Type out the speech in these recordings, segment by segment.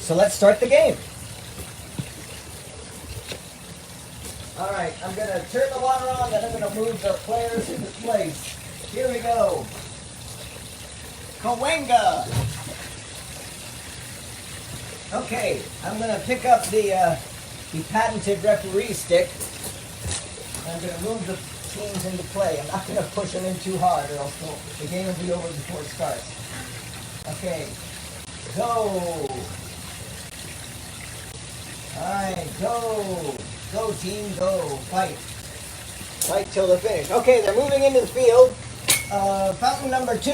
So let's start the game. All right, I'm going to turn the water on, then I'm going to move the players into place. Here we go. Cahuenga. Okay, I'm going to pick up the patented referee stick. I'm going to move the teams into play. I'm not going to push them in too hard or else the game will be over before it starts. Okay, go. All right, go. Go, team, go. Fight. Fight till the finish. Okay, they're moving into the field. Fountain number 2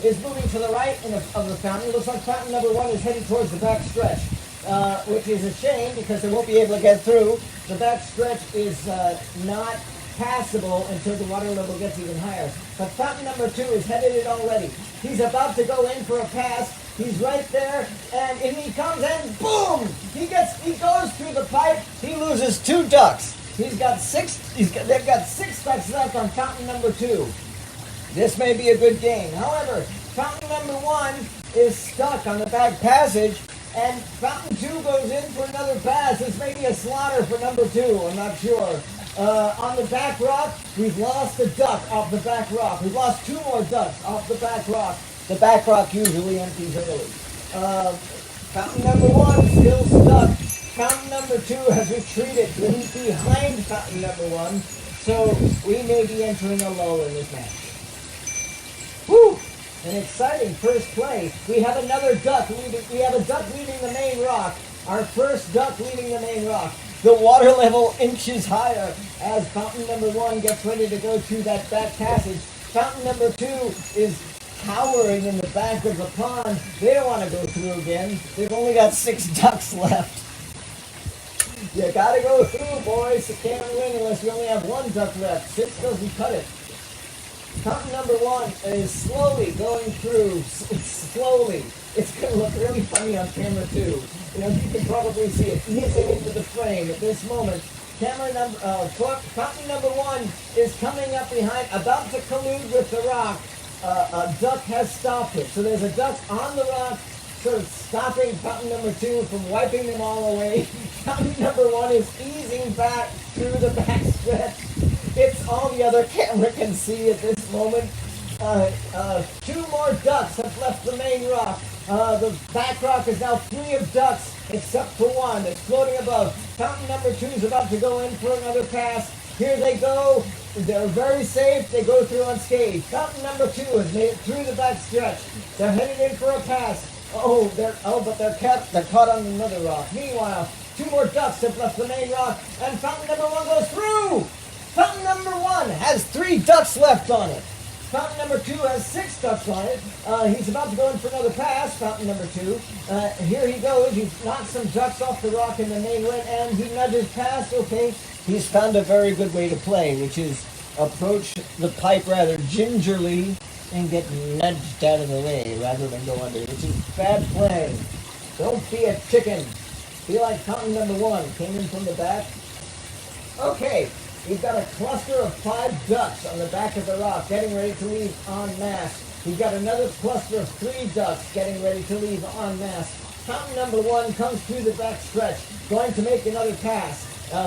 is moving to the right of the fountain. It looks like fountain number 1 is headed towards the back stretch, which is a shame because they won't be able to get through. The back stretch is not passable until the water level gets even higher. But fountain number 2 is headed in already. He's about to go in for a pass. He's right there, and in he comes, and boom! He goes through the pipe. He loses 2 ducks. They've got 6 ducks left on fountain number 2. This may be a good game. However, fountain number 1 is stuck on the back passage, and fountain 2 goes in for another pass. This may be a slaughter for number 2. I'm not sure. On the back rock, we've lost a duck off the back rock. We've lost 2 more ducks off the back rock. The back rock usually empties early. Fountain number 1 still stuck. Fountain number 2 has retreated behind fountain number 1. So we may be entering a lull in this match. Whew! An exciting first play. We have another duck. We have a duck leaving the main rock. Our first duck leaving the main rock. The water level inches higher as fountain number 1 gets ready to go through that back passage. Fountain number 2 is cowering in the back of the pond. They don't want to go through again. They've only got 6 ducks left. You gotta go through, boys. You can't win unless you only have 1 duck left. 6 doesn't cut it. Fountain number 1 is slowly going through. Slowly. It's going to look really funny on camera too. You know, you can probably see it easing into the frame at this moment. Fountain number 1 is coming up behind, about to collude with the rock. A duck has stopped it. So there's a duck on the rock, sort of stopping fountain number 2 from wiping them all away. Fountain number 1 is easing back through the back stretch. It's all the other camera can see at this moment. 2 more ducks have left the main rock. The back rock is now free of ducks, except for 1 that's floating above. Fountain number 2 is about to go in for another pass. Here they go. They're very safe. They go through unscathed. Fountain number 2 has made it through the back stretch. They're headed in for a pass. But they're caught on another rock. Meanwhile, 2 more ducks have left the main rock, and fountain number 1 goes through. Fountain number 1 has 3 ducks left on it. Fountain number 2 has 6 ducks on it. He's about to go in for another pass, fountain number 2. Here he goes. He's knocked some ducks off the rock in the mainland, and he nudges past. Okay, he's found a very good way to play, which is approach the pipe rather gingerly and get nudged out of the way rather than go under, which is bad playing. Don't be a chicken. Be like fountain number 1. Came in from the back. Okay. We've got a cluster of 5 ducks on the back of the rock getting ready to leave en masse. We've got another cluster of 3 ducks getting ready to leave en masse. Fountain number 1 comes through the back stretch, going to make another pass.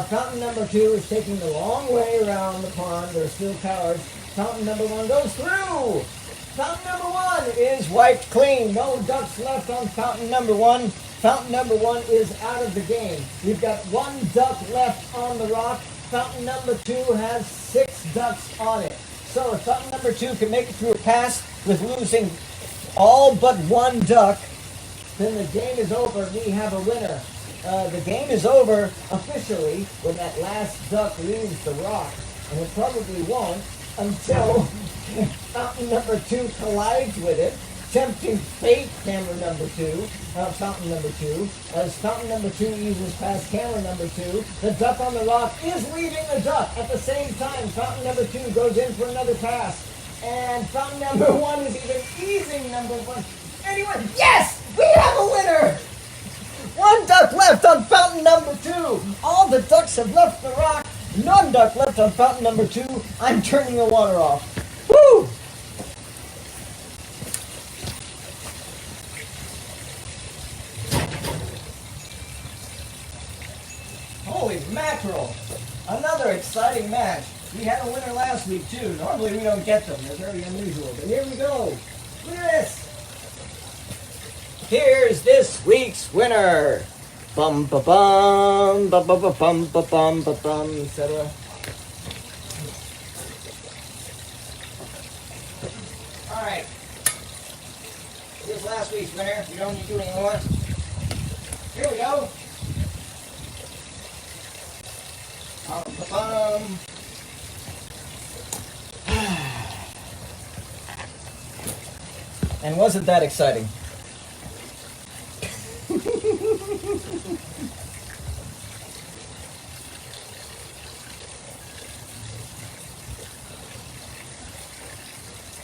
Fountain number 2 is taking the long way around the pond. They're still cowards. Fountain number 1 goes through. Fountain number 1 is wiped clean. No ducks left on fountain number 1. Fountain number 1 is out of the game. We've got 1 duck left on the rock. Fountain number 2 has 6 ducks on it. So if fountain number 2 can make it through a pass with losing all but 1 duck, then the game is over. We have a winner. The game is over officially when that last duck leaves the rock. And it probably won't until fountain number 2 collides with it. Tempting fate, camera number 2, fountain number 2. As fountain number 2 eases past camera number 2, the duck on the rock is leaving the duck. At the same time, fountain number 2 goes in for another pass. And fountain number 1 is even easing number 1. Anyway, yes! We have a winner! 1 duck left on fountain number 2. All the ducks have left the rock. 1 duck left on fountain number 2. I'm turning the water off. Woo! mackerel. Another exciting match. We had a winner last week too. Normally we don't get them. They're very unusual. But here we go. Look at this. Here's this week's winner. Bum ba bum ba ba ba bum ba bum ba bum, etc. All right. Here's last week's winner. We don't need to do any more. Here we go. Bum ba bum. And wasn't that exciting?